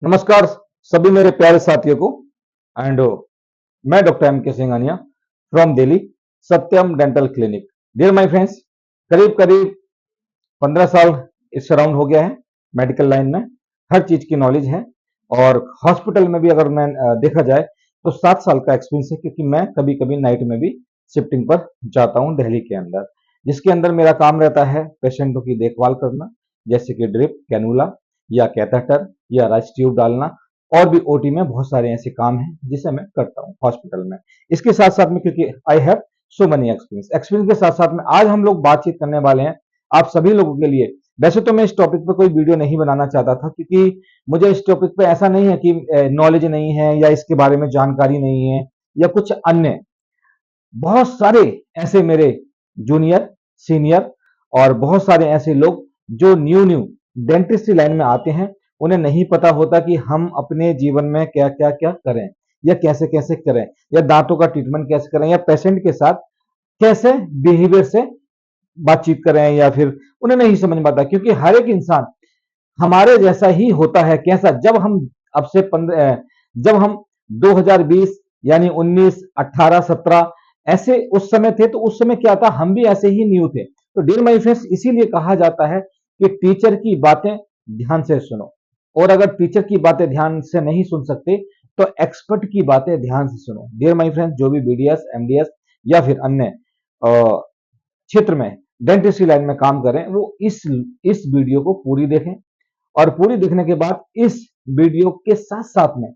नमस्कार सभी मेरे प्यारे साथियों को। एंड मैं doctor M K Singhania from Delhi, Satyam dental clinic. Dear my friends, करीब करीब 15 साल इस सराउंड हो गया है मेडिकल लाइन में। हर चीज की नॉलेज है और हॉस्पिटल में भी अगर मैं देखा जाए तो 7 साल का एक्सपीरियंस है, क्योंकि मैं कभी कभी नाइट में भी शिफ्टिंग पर जाता हूं दिल्ली के अंदर, जिसके अंदर मेरा काम रहता है पेशेंटों की देखभाल करना, जैसे कि ड्रिप, कैनुला या कैथेटर या राइस ट्यूब डालना। और भी ओटी में बहुत सारे ऐसे काम हैं जिसे मैं करता हूँ हॉस्पिटल में। इसके साथ साथ में, क्योंकि I have so money experience के साथ साथ में आज हम लोग बातचीत करने वाले हैं आप सभी लोगों के लिए। वैसे तो मैं इस टॉपिक पर कोई वीडियो नहीं बनाना चाहता था, क्योंकि मुझे इस टॉपिक पे ऐसा नहीं है कि नॉलेज नहीं है या इसके बारे में जानकारी नहीं है या कुछ अन्य। बहुत सारे ऐसे मेरे जूनियर, सीनियर और बहुत सारे ऐसे लोग जो न्यू न्यू डेंटिस्ट्री लाइन में आते हैं, उन्हें नहीं पता होता कि हम अपने जीवन में क्या क्या क्या करें या कैसे कैसे करें, या दांतों का ट्रीटमेंट कैसे करें, या पेशेंट के साथ कैसे बिहेवियर से बातचीत करें, या फिर उन्हें नहीं समझ में आता, क्योंकि हर एक इंसान हमारे जैसा ही होता है। कैसा? जब हम अब से 15 जब हम 2020 यानी 19, 18, 17 ऐसे उस समय थे, तो उस समय क्या था, हम भी ऐसे ही न्यू थे। तो डियर माय फ्रेंड्स, इसीलिए कहा जाता है कि टीचर की बातें ध्यान से सुनो, और अगर टीचर की बातें ध्यान से नहीं सुन सकते तो एक्सपर्ट की बातें ध्यान से सुनो। डियर माय फ्रेंड्स, जो भी बीडीएस, एमडीएस या फिर अन्य क्षेत्र में डेंटिस्ट्री लाइन में काम करें, वो इस वीडियो को पूरी देखें, और पूरी देखने के बाद इस वीडियो के साथ साथ में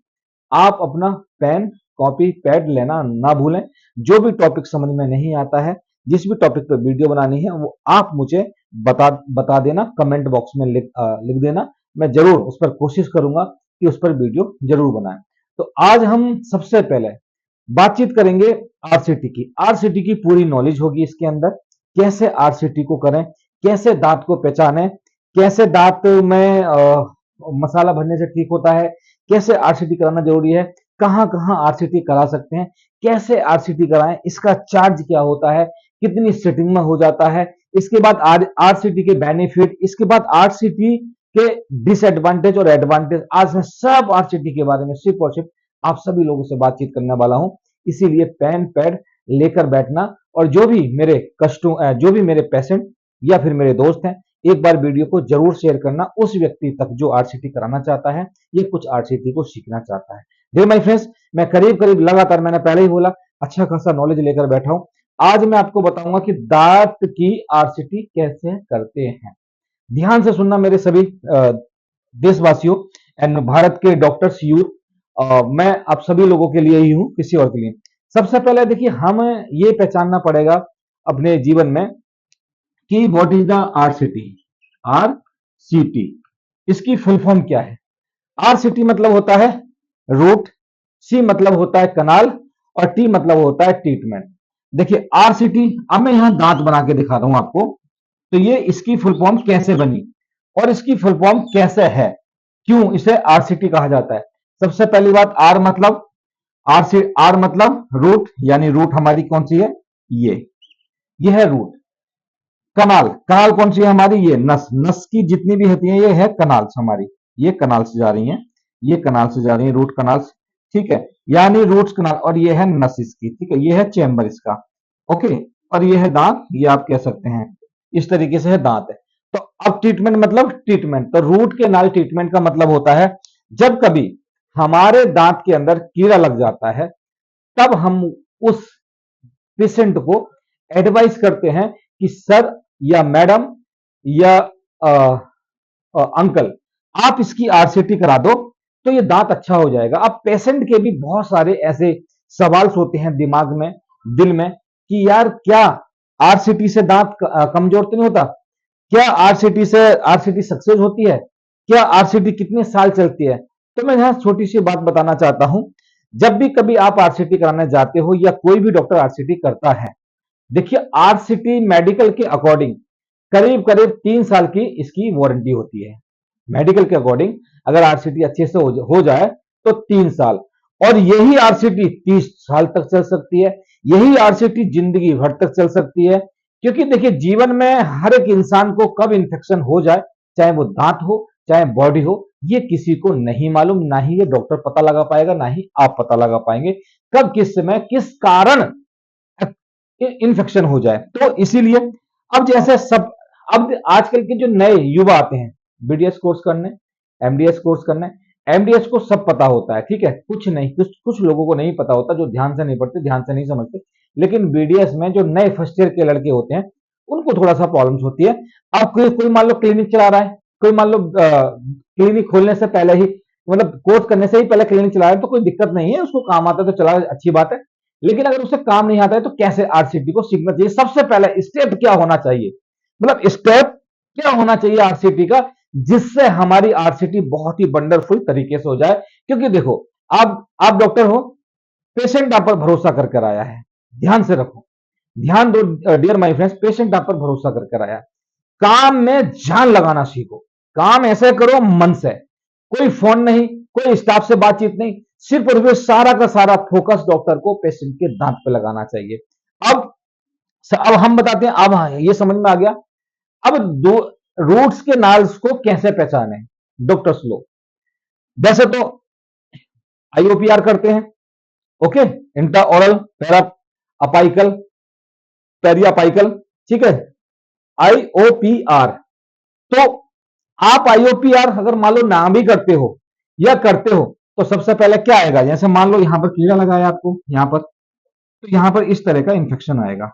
आप अपना पेन, कॉपी, पैड लेना ना भूलें। जो भी टॉपिक समझ में नहीं आता है, जिस भी टॉपिक पर वीडियो बनानी है, वो आप मुझे बता देना, कमेंट बॉक्स में लिख देना। मैं जरूर उस पर कोशिश करूंगा कि उस पर वीडियो जरूर बनाएं। तो आज हम सबसे पहले बातचीत करेंगे आरसीटी की। आरसीटी की पूरी नॉलेज होगी इसके अंदर, कैसे आरसीटी को करें, कैसे दांत को पहचानें, कैसे दांत में मसाला भरने से ठीक होता है, कैसे आरसीटी कराना जरूरी है, कहां कहां आरसीटी करा सकते हैं, कैसे आरसीटी कराएं, इसका चार्ज क्या होता है, कितनी सेटिंग में हो जाता है, इसके बाद आरसीटी के बेनिफिट, इसके बाद आरसीटी के डिसएडवांटेज और एडवांटेज। आज मैं सब आरसीटी के बारे में सिर्फ और सिर्फ आप सभी लोगों से बातचीत करने वाला हूं। इसीलिए पेन, पैड लेकर बैठना, और जो भी मेरे पेशेंट या फिर मेरे दोस्त हैं, एक बार वीडियो को जरूर शेयर करना उस व्यक्ति तक जो आरसीटी कराना चाहता है या कुछ आरसीटी को सीखना चाहता है। डियर माय फ्रेंड्स, मैं करीब करीब लगातार, मैंने पहले ही बोला, अच्छा खासा नॉलेज लेकर बैठा हूं। आज मैं आपको बताऊंगा कि दांत की आरसीटी कैसे करते हैं। ध्यान से सुनना मेरे सभी देशवासियों एंड भारत के डॉक्टर्स यूथ। मैं आप सभी लोगों के लिए ही हूं, किसी और के लिए। सबसे पहले देखिए, हम ये पहचानना पड़ेगा अपने जीवन में कि what is the RCT. RCT, इसकी फुल फॉर्म क्या है? आरसीटी मतलब होता है रूट, सी मतलब होता है कनाल, और टी मतलब होता है ट्रीटमेंट। देखिए आरसीटी, अब मैं यहां दांत बना के दिखा रहा हूं आपको, तो ये इसकी फुल फॉर्म कैसे बनी और इसकी फुल फॉर्म कैसे है, क्यों इसे आरसीटी कहा जाता है। सबसे पहली बात, आर मतलब रूट, यानी रूट हमारी कौन सी है, ये है रूट। कनाल, कनाल कौन सी है हमारी, ये नस, नस की जितनी भी होती है ये है कनाल हमारी, ये कनाल से जा रही है, ये कनाल से जा रही है, रूट कनाल, ठीक है, यानी रूट्स कनाल। और ये है नस इसकी, ठीक है, ये है चेम्बर इसका, ओके। और ये है दांत, ये आप कह सकते हैं, इस तरीके से है दांत है। तो अब ट्रीटमेंट मतलब ट्रीटमेंट, तो रूट के नाल ट्रीटमेंट का मतलब होता है जब कभी हमारे दांत के अंदर कीड़ा लग जाता है, तब हम उस पेशेंट को एडवाइस करते हैं कि सर या मैडम या अंकल, आप इसकी आरसीटी करा दो तो ये दांत अच्छा हो जाएगा। अब पेशेंट के भी बहुत सारे ऐसे सवाल होते हैं दिमाग में, दिल में, कि यार क्या आरसीटी से दांत कमजोर तो नहीं होता, क्या आरसीटी सक्सेस होती है, क्या आरसीटी कितने साल चलती है। तो मैं यहां छोटी सी बात बताना चाहता हूं, जब भी कभी आप आरसीटी कराने जाते हो या कोई भी डॉक्टर आरसीटी करता है, देखिए आरसीटी मेडिकल के अकॉर्डिंग करीब करीब 3 साल की इसकी वारंटी होती है। मेडिकल के अकॉर्डिंग अगर आरसीटी अच्छे से हो जाए तो 3 साल, और यही आरसीटी 30 साल तक चल सकती है, यही आरसीटी जिंदगी भर तक चल सकती है। क्योंकि देखिए जीवन में हर एक इंसान को कब इंफेक्शन हो जाए, चाहे वो दांत हो चाहे बॉडी हो, ये किसी को नहीं मालूम, ना ही ये डॉक्टर पता लगा पाएगा, ना ही आप पता लगा पाएंगे कब किस समय किस कारण इन्फेक्शन हो जाए। तो इसीलिए अब जैसे सब, अब आजकल के जो नए युवा आते हैं बीडीएस कोर्स करने, एमडीएस कोर्स करने, एमडीएस को सब पता होता है, ठीक है, कुछ नहीं, कुछ लोगों को नहीं पता होता, जो ध्यान से नहीं पढ़ते, ध्यान से नहीं समझते। लेकिन बीडीएस में जो नए फर्स्ट ईयर के लड़के होते हैं उनको थोड़ा सा प्रॉब्लम्स होती है। अब कोई मान लो क्लिनिक चला रहा है, कोई मान लो क्लिनिक खोलने से पहले ही, मतलब कोर्स करने से ही पहले क्लिनिक चला रहा है, तो कोई दिक्कत नहीं है, उसको काम आता है तो चला, अच्छी बात है। लेकिन अगर उसे काम नहीं आता है तो कैसे आरसीटी को सीखना चाहिए, सबसे पहले स्टेप क्या होना चाहिए, मतलब स्टेप क्या होना चाहिए आरसीटी का, जिससे हमारी आरसीटी बहुत ही वंडरफुल तरीके से हो जाए। क्योंकि देखो, आप डॉक्टर हो, पेशेंट आप पर भरोसा कर कर आया है, ध्यान से रखो, ध्यान दो डियर माय फ्रेंड्स, पेशेंट आप पर भरोसा कर कर आया है। काम में जान लगाना सीखो, काम ऐसे करो मन से, कोई फोन नहीं, कोई स्टाफ से बातचीत नहीं, सिर्फ और सिर्फ सारा का सारा फोकस डॉक्टर को पेशेंट के दांत पे लगाना चाहिए। अब अब हम बताते हैं, अब ये समझ में आ गया। अब दो रूट्स के नाल्स को कैसे पहचाने डॉक्टर्स लोग, वैसे तो आईओपीआर करते हैं, okay, intra oral para apical periapical, ठीक है, आईओपीआर। तो आप आईओपीआर अगर मान लो ना भी करते हो या करते हो तो सबसे पहले क्या आएगा, जैसे मान लो यहां पर कीड़ा लगाया आपको यहां पर, तो यहां पर इस तरह का इंफेक्शन आएगा।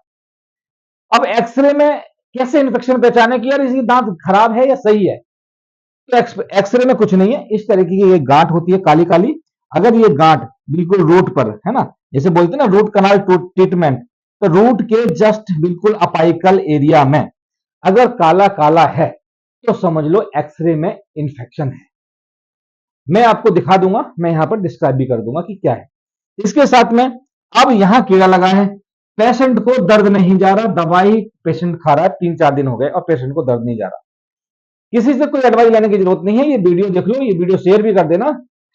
अब एक्सरे में कैसे इन्फेक्शन पहचाने कि यार इसकी दांत खराब है या सही है, तो एक्सरे में कुछ नहीं है, इस तरीके की ये गांठ होती है काली काली। अगर ये गांठ बिल्कुल रूट पर है ना, जैसे बोलते हैं ना रूट कनाल ट्रीटमेंट, तो रूट के जस्ट बिल्कुल अपाइकल एरिया में अगर काला काला है तो समझ लो एक्सरे में इंफेक्शन है। मैं आपको दिखा दूंगा, मैं यहां पर डिस्क्राइब भी कर दूंगा कि क्या है। इसके साथ में अब यहां कीड़ा लगा है, पेशेंट को दर्द नहीं जा रहा, दवाई पेशेंट खा रहा है, 3-4 दिन हो गए और पेशेंट को दर्द नहीं जा रहा, किसी से कोई एडवाइस लेने की जरूरत नहीं है, ये वीडियो देख लो, ये वीडियो शेयर भी कर देना,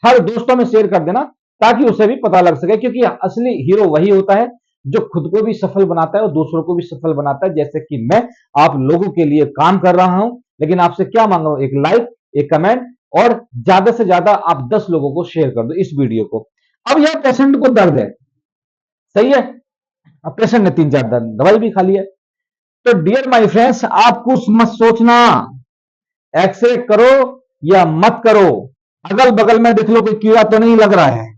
हर दोस्तों में शेयर कर देना, ताकि उसे भी पता लग सके। क्योंकि असली हीरो वही होता है जो खुद को भी सफल बनाता है और दूसरों को भी सफल बनाता है, जैसे कि मैं आप लोगों के लिए काम कर रहा हूं। लेकिन आपसे क्या मांग रहा हूं, एक लाइक, एक कमेंट, और ज्यादा से ज्यादा आप 10 लोगों को शेयर कर दो इस वीडियो को। अब यह पेशेंट को दर्द है, सही है, अब पेशेंट ने 3-4 दवाई भी खा ली है। तो डियर माय फ्रेंड्स, आप कुछ मत सोचना, एक्सरे करो या मत करो, अगल बगल में देख लो कोई कीड़ा तो नहीं लग रहा है।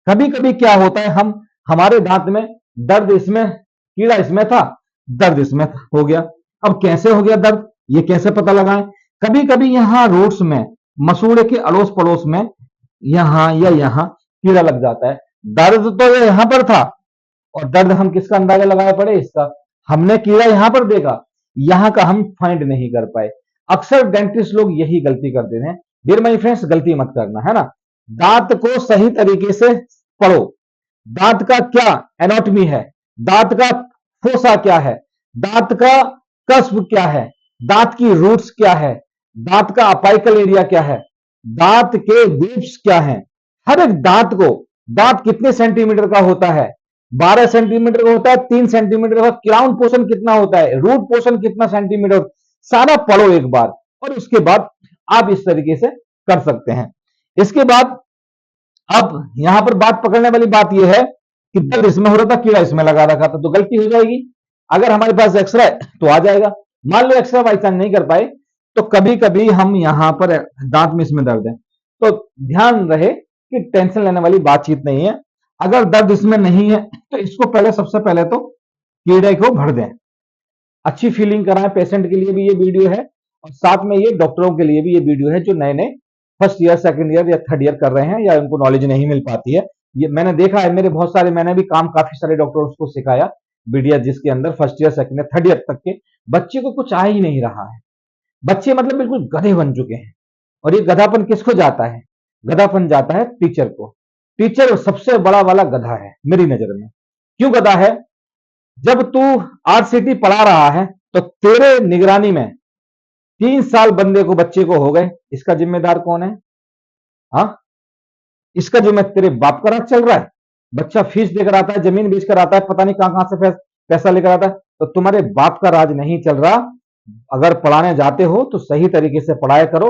कभी कभी क्या होता है, हम हमारे दांत में दर्द, इसमें कीड़ा इसमें था, दर्द इसमें हो गया। अब कैसे हो गया दर्द, ये कैसे पता लगाएं। कभी कभी यहां रूट्स में, मसूड़े के अड़ोस पड़ोस में, यहां या यहां कीड़ा लग जाता है। दर्द तो यहां पर था, और दर्द हम किसका अंदाजा लगाए पड़े, इसका। हमने कीड़ा यहां पर देखा, यहां का हम फाइंड नहीं कर पाए। अक्सर डेंटिस्ट लोग यही गलती करते हैं। डियर माय फ्रेंड्स, गलती मत करना, है ना। दांत को सही तरीके से पढ़ो, दांत का क्या एनाटॉमी है, दांत का फोसा क्या है, दांत का कस्ब क्या है, दांत की रूट्स क्या है, दांत का अपाइकल एरिया क्या है, दांत के ग्रुप्स क्या है, हर एक दांत को, दांत कितने सेंटीमीटर का होता है, 12 सेंटीमीटर का होता है, 3 सेंटीमीटर का, क्राउन पोर्शन कितना होता है, रूट पोर्शन कितना सेंटीमीटर, सारा पढ़ो एक बार, और उसके बाद आप इस तरीके से कर सकते हैं। इसके बाद अब यहां पर बात पकड़ने वाली बात यह है कि दर्द इसमें हो रहा था, कीड़ा इसमें लगा रखा था, तो गलती हो जाएगी। अगर हमारे पास एक्सरा है तो आ जाएगा, मान लो एक्सरा बाई चांस नहीं कर पाए, तो कभी कभी हम यहां पर दांत में इसमें दर्द है, तो ध्यान रहे कि टेंशन लेने वाली बातचीत नहीं है। अगर दर्द इसमें नहीं है तो इसको पहले, सबसे पहले तो कीड़े को भर दें, अच्छी फीलिंग कराएं। पेशेंट के लिए भी ये वीडियो है, और साथ में ये डॉक्टरों के लिए भी ये वीडियो है जो नए नए फर्स्ट ईयर, सेकंड ईयर या थर्ड ईयर कर रहे हैं, या उनको नॉलेज नहीं मिल पाती है। ये मैंने देखा है, मेरे बहुत सारे, मैंने भी काम काफी सारे डॉक्टर्स को सिखाया वीडियो, जिसके अंदर first year, second year, third year तक के बच्चे को कुछ आ ही नहीं रहा है। बच्चे मतलब बिल्कुल गधे बन चुके हैं। और ये गधापन किसको जाता है, गधापन जाता है टीचर को। टीचर सबसे बड़ा वाला गधा है मेरी नजर में। क्यों गधा है, जब तू आरसीटी पढ़ा रहा है तो तेरे निगरानी में 3 साल बंदे को, बच्चे को हो गए, इसका जिम्मेदार कौन है, हाँ, इसका जिम्मेदार तेरे बाप का राज चल रहा है। बच्चा फीस देकर आता है, जमीन बेच कर आता है, पता नहीं कहां कहां से पैसा लेकर आता है, तो तुम्हारे बाप का राज नहीं चल रहा। अगर पढ़ाने जाते हो तो सही तरीके से पढ़ाया करो,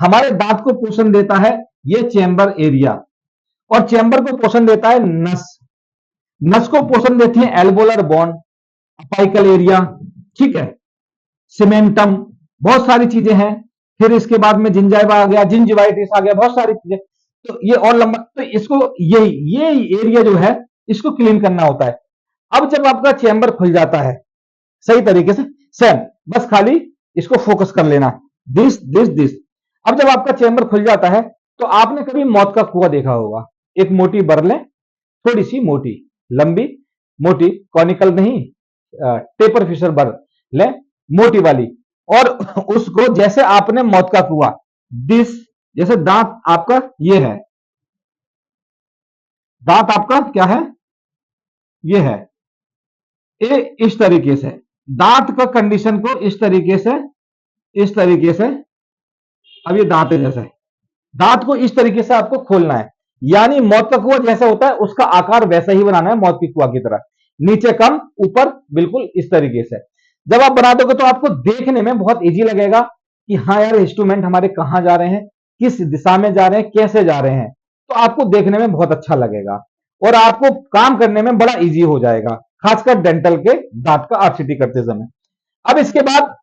हमारे दांत को पोषण देता है ये चेम्बर एरिया, और चेम्बर को पोषण देता है नस, नस को पोषण देती है एल्वोलर बोन, अपाइकल एरिया, ठीक है, सीमेंटम, बहुत सारी चीजें हैं। फिर इसके बाद में जिंजाइवा आ गया, जिंजिवाइटिस आ गया, बहुत सारी चीजें। तो ये और लंबा, तो इसको ये एरिया जो है इसको क्लीन करना होता है। अब जब आपका चेम्बर खुल जाता है सही तरीके से, सेम, बस खाली इसको फोकस कर लेना, दिस दिस दिस। अब जब आपका चेम्बर खुल जाता है तो आपने कभी मौत का कुआं देखा होगा, एक मोटी बरले, थोड़ी सी मोटी, लंबी, मोटी, कॉनिकल नहीं, टेपर फिशर बरले, मोटी वाली, और उसको जैसे आपने मौत का कुआं, दिस, जैसे दांत आपका ये है, दांत आपका क्या है, ये है, ये इस तरीके से दांत का कंडीशन को इस तरीके से, इस तरीके से, अब ये दांत है जैसे, दांत को इस तरीके से आपको खोलना है, यानी मौत का कुआं जैसा होता है उसका आकार वैसा ही बनाना है, मौत की कुआं की तरह, नीचे कम, ऊपर बिल्कुल इस तरीके से। जब आप बना दोगे तो आपको देखने में बहुत इजी लगेगा कि हाँ यार इंस्ट्रूमेंट हमारे कहां जा रहे हैं, किस दिशा में जा रहे हैं, कैसे जा रहे हैं, तो आपको देखने में बहुत अच्छा लगेगा और आपको काम करने में बड़ा इजी हो जाएगा, खासकर डेंटल के दांत का आरसीटी करते समय। अब इसके बाद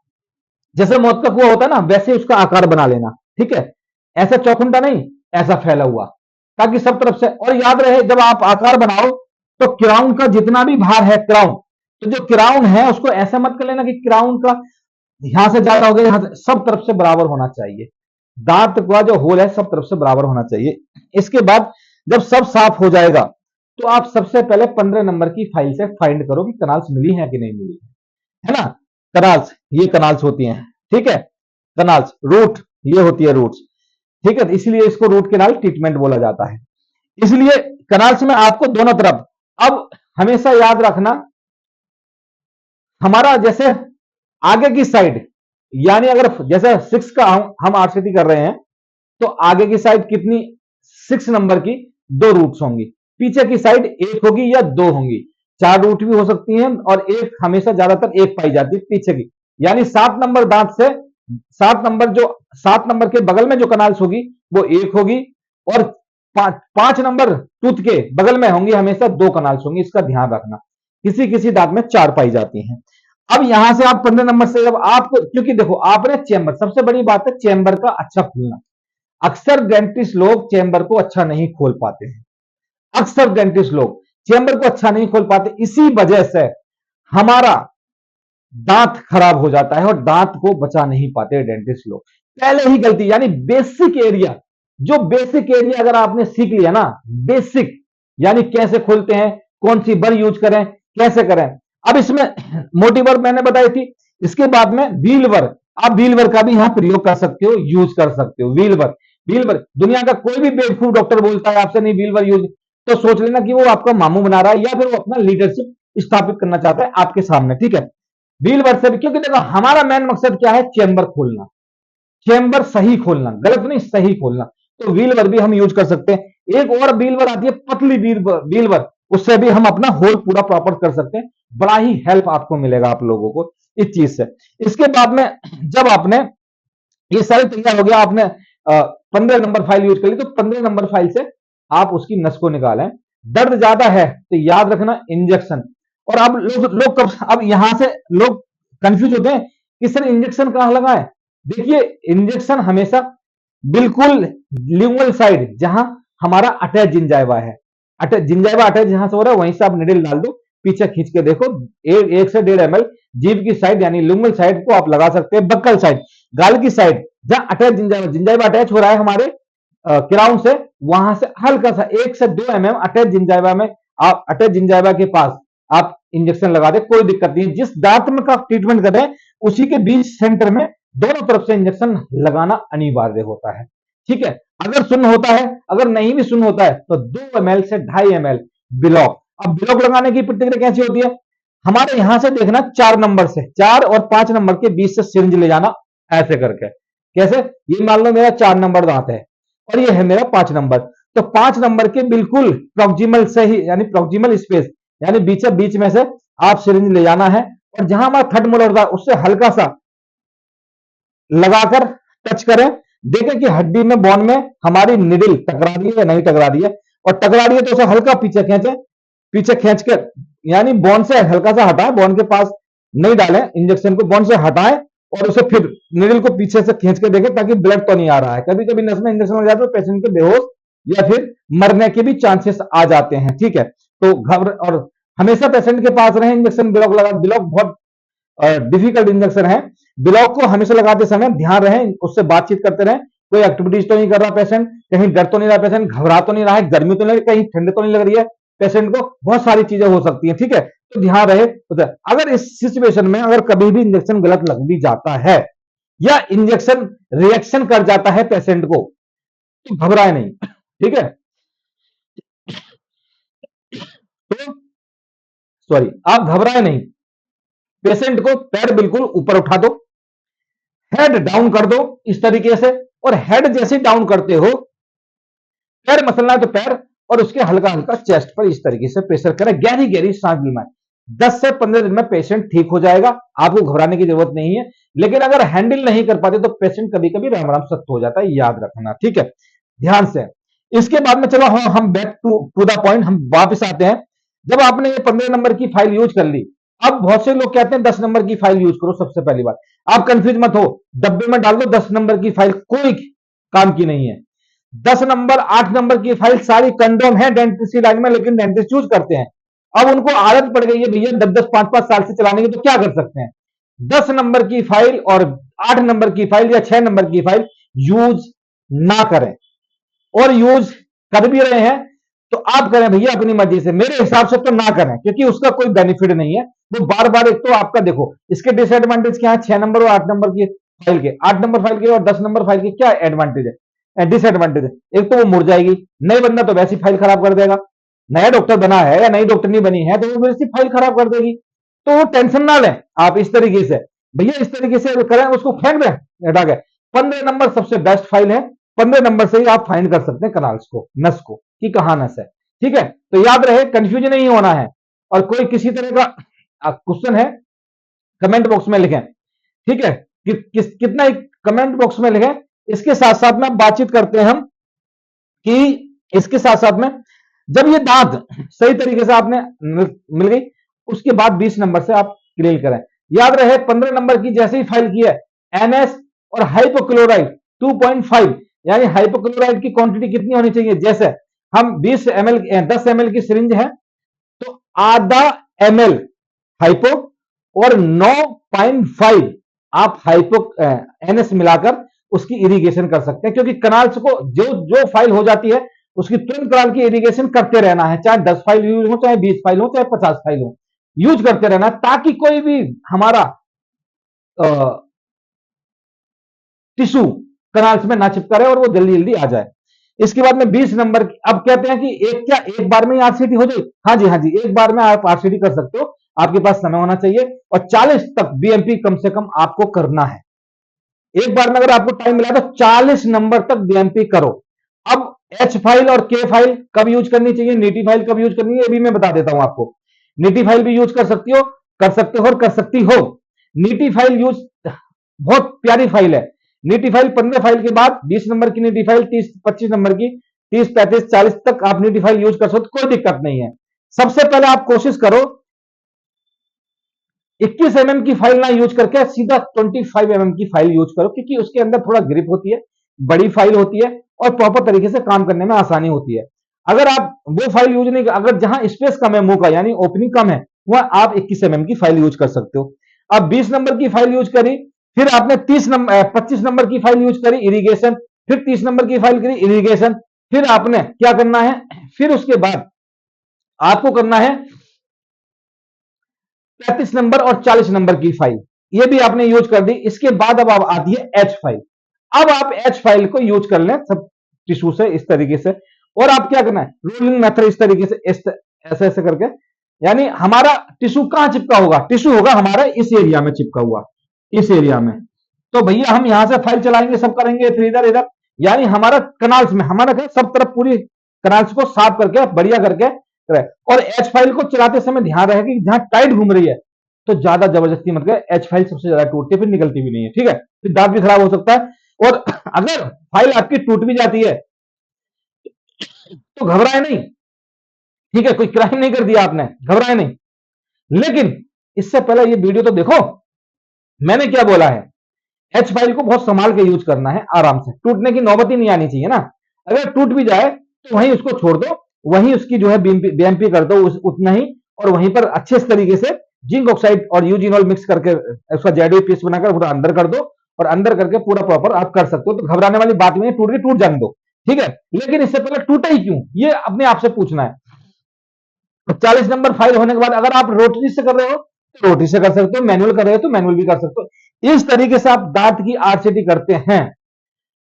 जैसे मौत का कुआं होता है ना, वैसे उसका आकार बना लेना, ठीक है, ऐसा चौखुंटा नहीं, ऐसा फैला हुआ, ताकि सब तरफ से, और याद रहे जब आप आकार बनाओ तो क्राउन का जितना भी भार है, क्राउन, तो जो क्राउन है उसको ऐसा मत कर लेना कि क्राउन का यहां से ज्यादा हो गया, यहां से, सब तरफ से बराबर होना चाहिए, दांत का जो होल है सब तरफ से बराबर होना चाहिए। इसके बाद जब सब साफ हो जाएगा तो आप सबसे पहले 15 नंबर की फाइल से फाइंड करो कि कनाल्स मिली है कि नहीं मिली है ना, कनाल्स, ये कनाल्स होती हैं, ठीक है, कनाल्स, रूट, ये होती है रूट्स, ठीक है, इसलिए इसको रूट कैनाल ट्रीटमेंट बोला जाता है। इसलिए कनाल्स में आपको दोनों तरफ, अब हमेशा याद रखना, हमारा जैसे आगे की साइड, यानी अगर जैसे 6 का हम आरसीटी कर रहे हैं तो आगे की साइड कितनी, 6 नंबर की 2 रूट्स होंगी, पीछे की साइड 1 होगी या 2 होंगी, 4 रूट भी हो सकती हैं, और एक हमेशा ज्यादातर 1 पाई जाती है पीछे की, यानी 7 नंबर दांत से 7 नंबर, जो 7 नंबर के बगल में जो कनाल्स होगी वो 1 होगी, और 5 नंबर टूथ के बगल में होंगी हमेशा 2 कनाल्स होंगी, इसका ध्यान रखना, किसी किसी दांत में 4 पाई जाती हैं। अब यहां से आप 15 नंबर से, जब आपको, क्योंकि देखो आपने चेंबर, सबसे बड़ी बात है चेंबर का अच्छा खुलना, अक्सर डेंटिस्ट लोग चेंबर को अच्छा नहीं खोल पाते हैं, अक्सर डेंटिस्ट लोग चेंबर को अच्छा नहीं खोल पाते, इसी वजह से हमारा दांत खराब हो जाता है और दांत को बचा नहीं पाते डेंटिस्ट लोग, पहले ही गलती, यानी बेसिक एरिया, जो बेसिक एरिया अगर आपने सीख लिया ना, बेसिक, यानी कैसे खोलते हैं, कौन सी बर यूज करें, कैसे करें। अब इसमें मोटी बर मैंने बताई थी, इसके बाद में व्हील वर, आप व्हील वर का भी यहां प्रयोग कर सकते हो, यूज कर सकते हो, व्हील वर, व्हील वर, दुनिया का कोई भी बेवकूफ डॉक्टर बोलता है आपसे नहीं व्हील वर यूज, तो सोच लेना कि वो आपका मामू बना रहा है या फिर वो अपना लीडरशिप स्थापित करना चाहता है आपके सामने, ठीक है, व्हील वर से भी, क्योंकि देखो हमारा मेन मकसद क्या है, चेंबर खोलना, चेंबर सही खोलना, गलत नहीं, सही खोलना, तो व्हील वर भी हम यूज कर सकते हैं। एक और व्हील वर आती है पतली व्हील वर, उससे भी हम अपना होल पूरा प्रॉपर कर सकते हैं, बड़ा ही हेल्प आपको मिलेगा आप लोगों को इस चीज से। इसके बाद में जब आपने ये सारे तैयार हो गया, आपने 15 नंबर फाइल यूज कर ली, तो 15 नंबर फाइल से आप उसकी नस को निकालें, दर्द ज्यादा है तो याद रखना इंजेक्शन, और अब लोग कब, अब यहां से लोग कंफ्यूज होते हैं कि सर इंजेक्शन कहां लगाएं, देखिए इंजेक्शन हमेशा बिल्कुल लिंगुअल साइड, जहां हमारा अटैच जिंजाइवा है, अटैच जिंजाइवा अटैच जहां से हो रहा है वहीं से आप निडल डाल दो, पीछे खींच के देखो, 1 से 1.5 ml जीभ की साइड यानी लिंगुअल साइड को आप लगा सकते हैं, बक्कल साइड, गाल की साइड, जहां अटैच जिंजाइवा अटैच हो रहा है हमारे क्राउन से, वहां से हल्का सा 1 से 2 mm अटैच जिंजाइवा में, आप अटैच जिंजाइवा के पास आप इंजेक्शन लगा दे, कोई दिक्कत नहीं, जिस दांत में का ट्रीटमेंट कर रहे हैं उसी के बीच सेंटर में दोनों तरफ से इंजेक्शन लगाना अनिवार्य होता है, ठीक है, अगर सुन्न होता है, अगर नहीं भी सुन्न होता है तो 2 ml से 2.5 ml बिलॉक। अब बिलॉक लगाने की प्रतिक्रिया कैसी होती है, हमारे यहां से देखना 4 नंबर से, 4 और 5 नंबर के बीच से सिरिंज ले जाना, ऐसे करके, कैसे, ये मान लो मेरा 4 नंबर दांत है और ये है मेरा 5 नंबर, तो 5 नंबर के बिल्कुल प्रॉक्सिमल से ही, यानी प्रॉक्सिमल स्पेस, यानी बीच में से आप सिरिंज ले जाना है, और जहां हमारा थर्ड मोलर था उससे हल्का सा लगाकर टच करें, देखें कि हड्डी में बोन में हमारी निडल टकरा रही है या नहीं टकरा रही है, और टकरा रही है तो उसे हल्का पीछे खींचे, पीछे खींच कर यानी बोन से हल्का सा हटाए, बोन के पास नहीं डालें इंजेक्शन को, बोन से हटाएं और उसे फिर निडल को पीछे से खींच के देखें ताकि ब्लड तो नहीं आ रहा है। कभी कभी नस में इंजेक्शन लग जाता है तो पेशेंट के बेहोश या फिर मरने के भी चांसेस आ जाते हैं। ठीक है, तो घबर और हमेशा पेशेंट के पास रहे इंजेक्शन ब्लॉक लगा, ब्लॉक बहुत डिफिकल्ट इंजेक्शन है, ब्लॉक को हमेशा लगाते समय ध्यान रहे, उससे बातचीत करते रहे, कोई एक्टिविटीज तो नहीं कर रहा पेशेंट, कहीं डर तो नहीं रहा पेशेंट, घबरा तो नहीं रहा है, गर्मी तो नहीं, कहीं ठंड तो नहीं लग रही है पेशेंट को, बहुत सारी चीजें हो सकती हैं। ठीक है, तो ध्यान रहे। अगर इस सिचुएशन में अगर कभी भी इंजेक्शन गलत लग भी जाता है या इंजेक्शन रिएक्शन कर जाता है पेशेंट को, तो घबराए नहीं। ठीक है, तो सॉरी, आप घबराए नहीं, पेशेंट को पैर बिल्कुल ऊपर उठा दो, हेड डाउन कर दो इस तरीके से, और हेड जैसे डाउन करते हो, पैर मसलना है तो पैर, और उसके हल्का हल्का चेस्ट पर इस तरीके से प्रेशर करें, गहरी गहरी सांस लेना है। 10 से 15 दिन में पेशेंट ठीक हो जाएगा, आपको घबराने की जरूरत नहीं है। लेकिन अगर हैंडल नहीं कर पाते तो पेशेंट कभी कभी राम राम सत्य हो जाता है, याद रखना। ठीक है, ध्यान से। इसके बाद में चलो हम बैक टू द पॉइंट, हम वापस आते हैं। जब आपने ये 15 नंबर की फाइल यूज कर ली, अब बहुत से लोग कहते हैं 10 नंबर की फाइल यूज करो। सबसे पहली बात, आप कंफ्यूज मत हो, डब्बे में डाल दो 10 नंबर की फाइल, कोई काम की नहीं है। 10 नंबर 8 नंबर की फाइल सारी कंडोम है डेंटिस्ट की लाइन में, लेकिन डेंटिस्ट यूज करते हैं। अब उनको आदत पड़ गई है भैया 10-10 5-5 साल से चलाने की, तो क्या कर सकते हैं। 10 नंबर की फाइल और 8 नंबर की फाइल या 6 नंबर की फाइल यूज ना करें, और यूज कर भी रहे हैं तो आप करें भैया अपनी मर्जी से, मेरे हिसाब से तो ना करें, क्योंकि उसका कोई बेनिफिट नहीं है। वो बार बार, एक तो आपका देखो इसके डिसएडवांटेज क्या है, 6 नंबर और 8 नंबर की फाइल के, 8 नंबर फाइल के और 10 नंबर फाइल के क्या एडवांटेज है, डिसएडवांटेज है। एक तो वो मुड़ जाएगी, नई बंदा तो वैसी फाइल खराब कर देगा, नया डॉक्टर बना है या नई डॉक्टरनी बनी है तो वो वैसी फाइल खराब कर देगी। तो वो टेंशन ना लें आप इस तरीके से, भैया इस तरीके से करें, उसको फेंक दें हटा के। 15 नंबर सबसे बेस्ट फाइल है, 15 नंबर से ही आप फाइंड कर सकते हैं कनाल्स को, नस को, कि कहां नस है। ठीक है, तो याद रहे, कंफ्यूजन नहीं होना है। और कोई किसी तरह का क्वेश्चन है कमेंट बॉक्स में लिखें। ठीक है, कितना कमेंट बॉक्स में लिखें। इसके साथ साथ में बातचीत करते हैं हम कि इसके साथ साथ में जब ये दांत सही तरीके से आपने मिल गई, उसके बाद 20 नंबर से आप क्लियर करें। याद रहे 15 नंबर की जैसे ही फाइल की है, एनएस और हाइपोक्लोराइड 2.5, यानी हाइपोक्लोराइड की क्वांटिटी कितनी होनी चाहिए, जैसे हम 20 ml 10 ml की सिरिंज है तो आधा ml हाइपो और 9.5 आप हाइपो एनएस मिलाकर उसकी इरिगेशन कर सकते हैं, क्योंकि कनाल्स को जो जो फाइल हो जाती है उसकी तुरंत कनाल की इरिगेशन करते रहना है, चाहे 10 फाइल यूज हो, चाहे 20 फाइल हो, चाहे 50 फाइल हो, यूज करते रहना है, ताकि कोई भी हमारा टिश्यू कनाल्स में ना चिपका रहे और वो जल्दी जल्दी आ जाए। इसके बाद में 20 नंबर की, अब कहते हैं कि एक बार में ही आरसीटी हो जाए। हाँ जी, एक बार में आप आरसीटी कर सकते हो, आपके पास समय होना चाहिए, और 40 तक बीएमपी कम से कम आपको करना है। एक बार में अगर आपको टाइम मिला तो 40 नंबर तक बीएमपी करो। अब एच फाइल और के फाइल कब यूज करनी चाहिए, नीटी फाइल कब यूज करनी है, ये भी मैं बता देता हूं आपको। नीटी फाइल भी यूज कर सकती हो, कर सकते हो और कर सकती हो। नीटी फाइल यूज बहुत प्यारी फाइल है। नीटी फाइल 15 फाइल के बाद 20 नंबर की नीटी फाइल, 30-25 नंबर की, 30-35-40 तक आप नीटी फाइल यूज कर सकते हो, कोई दिक्कत नहीं है। सबसे पहले आप कोशिश करो 21 mm की फाइल ना यूज करके सीधा 25 mm की फाइल यूज करो, क्योंकि उसके अंदर थोड़ा ग्रिप होती है, बड़ी फाइल होती है और प्रॉपर तरीके से काम करने में आसानी होती है। अगर आप वो फाइल यूज नहीं, अगर जहां स्पेस कम है मुंह का, यानी ओपनिंग कम है, वह आप 21 mm की फाइल यूज कर सकते हो। अब 20 नंबर की फाइल यूज करी, फिर आपने 25 नंबर की फाइल यूज करी इरिगेशन, फिर 30 नंबर की फाइल करी इरिगेशन, फिर आपने क्या करना है, फिर उसके बाद आपको करना है 35 नंबर और 40 नंबर की फाइल, ये भी आपने यूज कर दी। इसके बाद अब आती है एच फाइल। अब आप एच फाइल को यूज कर लें सब टिश्यू से इस तरीके से, और आप क्या करना है, रोलिंग मेथड इस तरीके से ऐसे ऐसे करके, यानी हमारा टिश्यू कहां चिपका होगा, टिश्यू होगा हमारा इस एरिया में चिपका हुआ, इस एरिया में। तो भैया हम यहां से फाइल चलाएंगे, सब करेंगे, फिर इधर इधर, यानी हमारा कनाल्स में, हमारा क्या सब तरफ पूरी कनाल्स को साफ करके बढ़िया करके। और एच फाइल को चलाते समय ध्यान रहे कि जहां टाइट घूम रही है तो ज्यादा जबरदस्ती मत करें, एच फाइल सबसे ज्यादा टूटती है, फिर निकलती भी नहीं है। ठीक है, फिर दांत भी खराब हो सकता है। और अगर फाइल आपकी टूट भी जाती है तो घबराए नहीं, ठीक है, कोई क्राइम नहीं कर दिया आपने, घबराए नहीं। लेकिन इससे पहले ये वीडियो तो देखो, मैंने क्या बोला है, एच फाइल को बहुत संभाल के यूज करना है, आराम से, टूटने की नौबत ही नहीं आनी चाहिए ना। अगर टूट भी जाए तो वहीं उसको छोड़ दो, वहीं उसकी जो है बीएमपी कर दो उतना ही, और वहीं पर अच्छे तरीके से जिंक ऑक्साइड और यूजिनॉल मिक्स करके उसका जेडो पीस बनाकर पूरा अंदर कर दो, और अंदर करके पूरा प्रॉपर आप कर सकते हो। तो घबराने वाली बात नहीं है, टूट गई टूट जाने दो, ठीक है। लेकिन इससे पहले टूटा ही क्यों, ये अपने आप से पूछना है। 40 नंबर फाइल होने के बाद अगर आप रोटरी से कर रहे हो तो रोटरी से कर सकते हो, मैनुअल कर रहे हो तो मैनुअल भी कर सकते हो। इस तरीके से आप दांत की आरसीटी करते हैं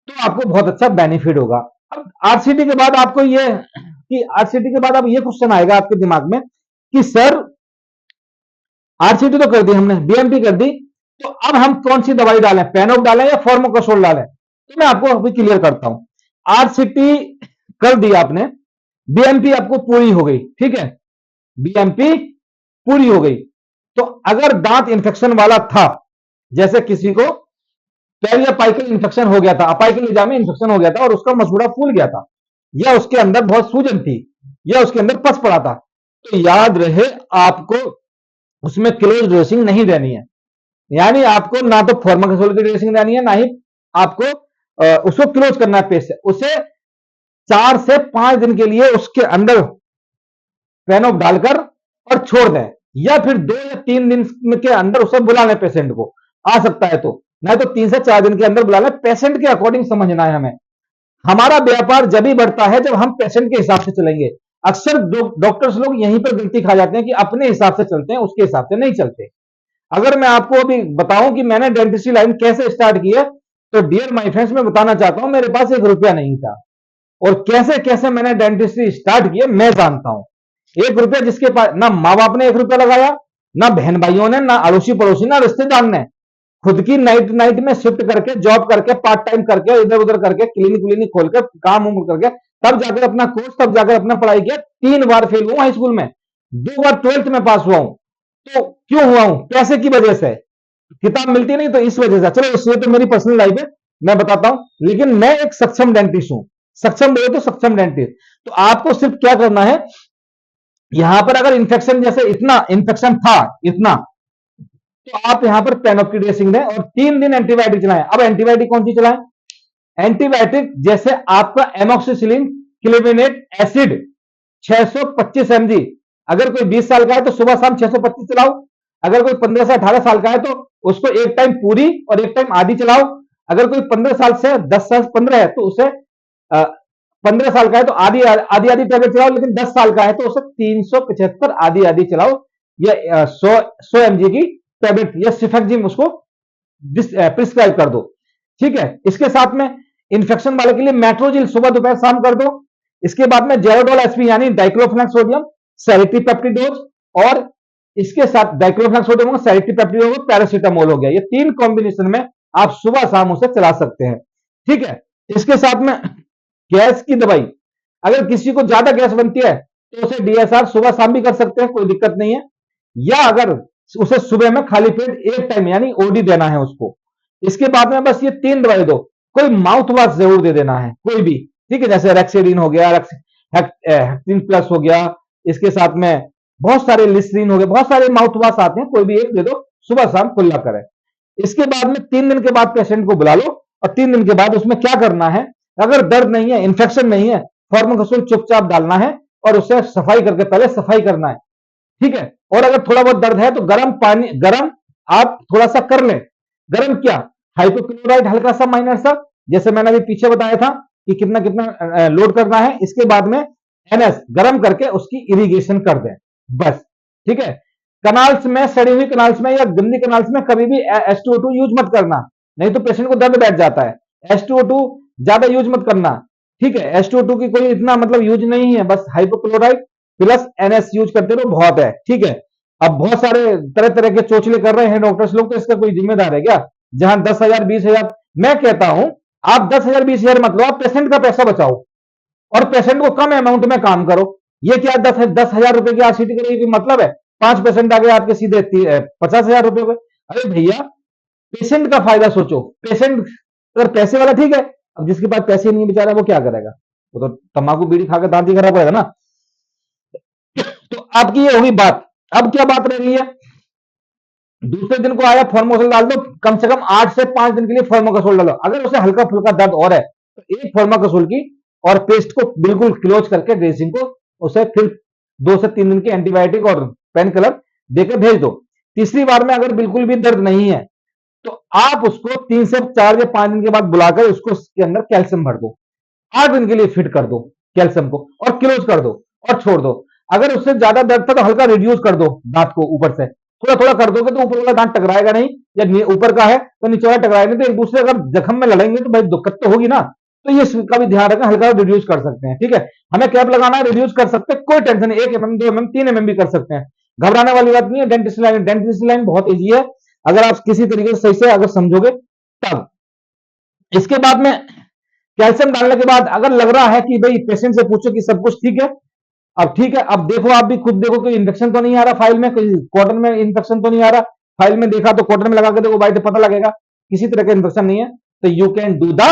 तो आपको बहुत अच्छा बेनिफिट होगा। अब आरसीटी के बाद आपको ये कि आरसीटी के बाद अब ये क्वेश्चन आएगा आपके दिमाग में कि सर आरसीटी तो कर दी हमने, बीएमपी कर दी, तो अब हम कौन सी दवाई डालें, पेनोक डालें या फॉर्मोकोसोल डालें? तो मैं आपको अभी क्लियर करता हूं। आरसीटी कर दी आपने, बीएमपी आपको पूरी हो गई, ठीक है, बीएमपी पूरी हो गई, तो अगर दांत इंफेक्शन वाला था, जैसे किसी को पेरियोपाइकल इंफेक्शन हो गया था, अपाइकल निजाम में इंफेक्शन हो गया था और उसका मसूड़ा फूल गया था, या उसके अंदर बहुत सूजन थी, या उसके अंदर पस पड़ा था, तो याद रहे आपको उसमें क्लोज ड्रेसिंग नहीं देनी है। यानी आपको ना तो फॉर्मोकोसोल की ड्रेसिंग देनी है, ना ही आपको उसको क्लोज करना है पेस्ट से। उसे 4 से 5 दिन के लिए उसके अंदर पेनोप डालकर और छोड़ दें, या फिर 2 या 3 दिन के अंदर उसे बुला लें, पेशेंट को आ सकता है तो, नहीं तो 3 से 4 दिन के अंदर बुला लें। पेशेंट के अकॉर्डिंग समझना है हमें। हमारा व्यापार जब ही बढ़ता है जब हम पेशेंट के हिसाब से चलेंगे। अक्सर डॉक्टर्स लोग यहीं पर गलती खा जाते हैं कि अपने हिसाब से चलते हैं, उसके हिसाब से नहीं चलते। अगर मैं आपको अभी बताऊं कि मैंने डेंटिस्ट्री लाइन कैसे स्टार्ट की है, तो डियर माय फ्रेंड्स मैं बताना चाहता हूं, मेरे पास 1 रुपया नहीं था, और कैसे कैसे मैंने डेंटिस्ट्री स्टार्ट की है मैं जानता हूं। 1 रुपया जिसके पास, ना माँ बाप ने 1 रुपया लगाया, ना बहन भाइयों ने, ना अड़ोसी पड़ोसी, ना रिश्तेदार ने, खुद की नाइट नाइट में शिफ्ट करके, जॉब करके, पार्ट टाइम करके, इधर उधर करके, क्लिनिक व्लिनिक खोलकर, काम उम करके, तब जाकर अपना कोर्स, तब जाकर अपना पढ़ाई किया। 3 बार फेल हुआ हाई स्कूल में, 2 बार 12th में पास हुआ हूं। तो क्यों हुआ हूं? पैसे की वजह से, किताब मिलती नहीं तो इस वजह से। चलो इसलिए तो मेरी पर्सनल लाइफ है, मैं बताता हूं, लेकिन मैं एक सक्षम डेंटिस्ट हूं। सक्षम बोले तो सक्षम डेंटिस्ट। तो आपको सिर्फ क्या करना है, यहां पर अगर इंफेक्शन, जैसे इतना इंफेक्शन था इतना, तो आप यहां पर पेनोप की ड्रेसिंग दें और 3 दिन एंटीबायोटिक चलाएं। अब एंटीबायोटिक कौन सी चलाएं? एंटीबायोटिक जैसे आपका एमोक्सिसिलिन क्लेवेनेट एसिड 625 mg, अगर कोई 20 साल का है तो सुबह शाम 625 चलाओ। अगर कोई 15 से 18 साल का है तो उसको एक टाइम पूरी और एक टाइम आधी चलाओ। अगर कोई 15 साल से 10 साल 15 है तो उसे 15 साल का है तो आधी आधी आधी टैबलेट चलाओ, लेकिन 10 साल का है तो उसे 375 आधी आधी चलाओ, या 100 mg की टैबलेट या सिफेक्जिम उसको प्रिस्क्राइब कर दो, ठीक है। इसके साथ में इंफेक्शन वाले के लिए मेट्रोजिल सुबह दोपहर शाम कर दो। इसके बाद में जेरोडोल एसपी यानी डाइक्लोफेनाक सोडियम, सेरिट्रीपेप्टिडोज, और इसके साथ डाइक्लोफेनाक सोडियम होगा, सेरिट्रीपेप्टिडोज, पैरासीटामोल हो गया। ये 3 कॉम्बिनेशन में आप सुबह शाम उसे चला सकते हैं, ठीक है। इसके साथ में गैस की दवाई, अगर किसी को ज्यादा गैस बनती है तो उसे डीएसआर सुबह शाम भी कर सकते हैं, कोई दिक्कत नहीं है। या अगर उसे सुबह में खाली पेट एक टाइम यानी ओडी देना है उसको। इसके बाद में बस ये 3 दवाई दो। कोई माउथ वॉश जरूर दे देना है, कोई भी, ठीक है, जैसे रेक्सेडिन हो गया, हेक्टिन प्लस हो गया, इसके साथ में बहुत सारे लिस्ट्रीन हो गए, बहुत सारे माउथ वॉश आते हैं, कोई भी एक दे दो, सुबह शाम खुला करें। इसके बाद में 3 दिन के बाद पेशेंट को बुला लो, और 3 दिन के बाद उसमें क्या करना है, अगर दर्द नहीं है, इंफेक्शन नहीं है, फॉर्मोकोसोल चुपचाप डालना है और उससे सफाई करके पहले सफाई करना है, ठीक है। और अगर थोड़ा बहुत दर्द है तो गर्म पानी, गर्म आप थोड़ा सा कर लें। गर्म क्या, हाइपोक्लोराइड हल्का सा माइनर सा, जैसे मैंने अभी पीछे बताया था कि कितना कितना लोड करना है। इसके बाद में एनएस गर्म करके उसकी इरिगेशन कर दें, बस, ठीक है। कनाल्स में, सड़ी हुई कनाल्स में या गंदी कनाल्स में कभी भी H2O2 यूज मत करना, नहीं तो पेशेंट को दर्द बैठ जाता है। H2O2 ज्यादा यूज मत करना, ठीक है। H2O2 की कोई इतना मतलब यूज नहीं है, बस हाइपोक्लोराइड प्लस एनएस यूज करते रहो, बहुत है, ठीक है। अब बहुत सारे तरह तरह के चोचले कर रहे हैं डॉक्टर्स लोग, तो इसका कोई जिम्मेदार है क्या? जहां 10,000 20,000, मैं कहता हूं आप 10,000 20,000 मत लो, आप पेशेंट का पैसा बचाओ और पेशेंट को कम अमाउंट में काम करो। ये क्या 10,000 रुपए की आरसीटी करेगी कि मतलब है? 5 पेशेंट आ गए आपके सीधे 50,000 रुपए। अरे भैया पेशेंट का फायदा सोचो। पेशेंट अगर पैसे वाला ठीक है, अब जिसके पास पैसे नहीं बेचारा वो क्या करेगा, वो तो तंबाकू बीड़ी खाकर दांत ही खराब पड़ेगा ना। तो आपकी ये होगी बात। अब क्या बात रह गई है, दूसरे दिन को आया फॉर्मोसल डाल दो, कम से कम 8 से 5 दिन के लिए फॉर्मोकसोल डालो। अगर उसे हल्का फुल्का दर्द और है तो एक फॉर्मोकसोल की और पेस्ट को बिल्कुल क्लोज करके ड्रेसिंग को उसे फिर 2 से 3 दिन की एंटीबायोटिक और पेन किलर देकर भेज दो। तीसरी बार में अगर बिल्कुल भी दर्द नहीं है तो आप उसको 3 से 4 या 5 दिन के बाद बुलाकर उसको उसके अंदर कैल्शियम भर दो, 8 दिन के लिए फिट कर दो कैल्शियम को और क्लोज कर दो और छोड़ दो। अगर उससे ज्यादा दर्द था तो हल्का रिड्यूस कर दो दांत को, ऊपर से थोड़ा थोड़ा कर दोगे तो ऊपर वाला दांत टकराएगा नहीं, या ऊपर का है तो नीचे वाला टकराएगा नहीं, तो एक दूसरे अगर जख्म में लड़ेंगे तो भाई दिक्कत तो होगी ना। तो ये इसका भी ध्यान रखें, हल्का रिड्यूस कर सकते हैं, ठीक है। हमें कैप लगाना है, रिड्यूस कर सकते हैं, कोई टेंशन नहीं, 1 mm 2 mm 3 mm भी कर सकते हैं, घबराने वाली बात नहीं है। डेंटिस्ट लाइन बहुत ईजी है अगर आप किसी तरीके से सही से अगर समझोगे तब। इसके बाद में कैल्शियम डालने के बाद अगर लग रहा है कि भाई पेशेंट से पूछो कि सब कुछ ठीक है, अब ठीक है, अब देखो आप भी खुद देखो कि इन्फेक्शन तो नहीं आ रहा फाइल में, कोई कॉटन में इन्फेक्शन तो नहीं आ रहा, फाइल में देखा तो कॉटन में लगा के देखो भाई, तो पता लगेगा किसी तरह का इन्फेक्शन नहीं है। तो you can do the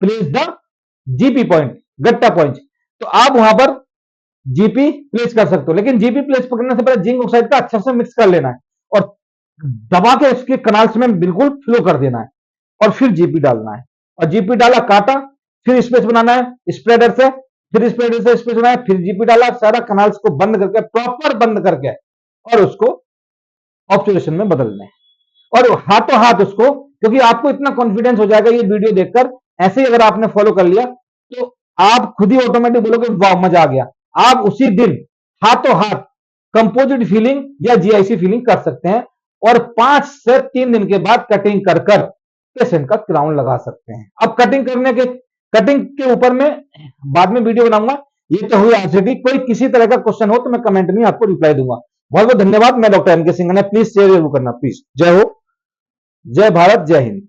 place the GP point, Gatta point, तो आप वहां पर जीपी प्लेस कर सकते हो। लेकिन जीपी प्लेस करने से पहले जिंक ऑक्साइड का अच्छा से मिक्स कर लेना है और दबा के इसके कनाल्स में बिल्कुल फ्लो कर देना है और फिर जीपी डालना है। और जीपी डाला, काटा, फिर स्पेस बनाना है स्प्रेडर से, फिर स्प्रेडर से स्पेस बनाया, फिर जीपी डाला, सारा कनाल्स को बंद करके, प्रॉपर बंद करके, और उसको ऑब्जर्वेशन में बदलना है। और हाथों हाथ उसको, क्योंकि आपको इतना कॉन्फिडेंस हो जाएगा ये वीडियो देखकर, ऐसे ही अगर आपने फॉलो कर लिया तो आप खुद ही ऑटोमेटिक बोलोगे वाह मजा आ गया। आप उसी दिन हाथों हाथ कंपोजिट फीलिंग या जीआईसी फीलिंग कर सकते हैं और 5 से 3 दिन के बाद कटिंग कर कर पेशेंट का क्राउन लगा सकते हैं। अब कटिंग के ऊपर में बाद में वीडियो बनाऊंगा। ये तो हुई आरसीटी, कोई किसी तरह का क्वेश्चन हो तो मैं कमेंट में आपको रिप्लाई दूंगा। बहुत बहुत धन्यवाद। मैं डॉक्टर एम के सिंह, प्लीज शेयर जरूर करना, प्लीज। जय हो, जय भारत, जय हिंद।